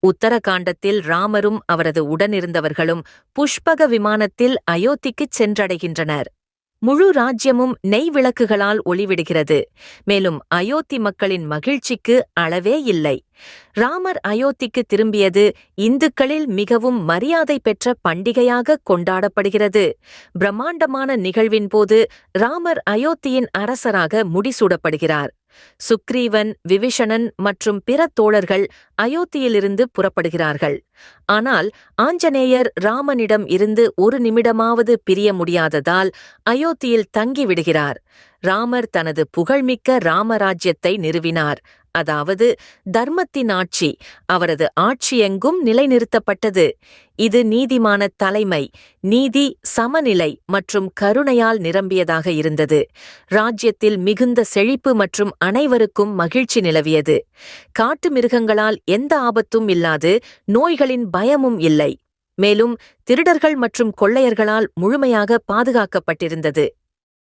உத்தரகாண்டத்தில் ராமரும் அவரது உடனிருந்தவர்களும் புஷ்பக விமானத்தில் அயோத்திக்குச் சென்றடைகின்றனர். முழு ராஜ்யமும் நெய் விளக்குகளால் ஒளிவிடுகிறது. மேலும் அயோத்தி மக்களின் மகிழ்ச்சிக்கு அளவே இல்லை. ராமர் அயோத்திக்கு திரும்பியது இந்துக்களில் மிகவும் மரியாதை பெற்ற பண்டிகையாக கொண்டாடப்படுகிறது. பிரம்மாண்டமான நிகழ்வின் போது ராமர் அயோத்தியின் அரசராக முடிசூடப்படுகிறார். சுக்ரீவன், விபீஷணன் மற்றும் பிற தோழர்கள் அயோத்தியிலிருந்து புறப்படுகிறார்கள். ஆனால் ஆஞ்சநேயர் ராமனிடம் இருந்து ஒரு நிமிடமாவது பிரிய முடியாததால் அயோத்தியில் தங்கிவிடுகிறார். ராமர் தனது புகழ்மிக்க ராமராஜ்யத்தை நிறுவினார். அதாவது தர்மத்தின் ஆட்சி. அவரது ஆட்சியெங்கும் நிலைநிறுத்தப்பட்டது. இது நீதிமான தலைமை, நீதி, சமநிலை மற்றும் கருணையால் நிரம்பியதாக இருந்தது. ராஜ்யத்தில் மிகுந்த செழிப்பு மற்றும் அனைவருக்கும் மகிழ்ச்சி நிலவியது. காட்டு மிருகங்களால் எந்த ஆபத்தும் இல்லாது நோய்களின் பயமும் இல்லை. மேலும் திருடர்கள் மற்றும் கொள்ளையர்களால் முழுமையாக பாதுகாக்கப்பட்டிருந்தது.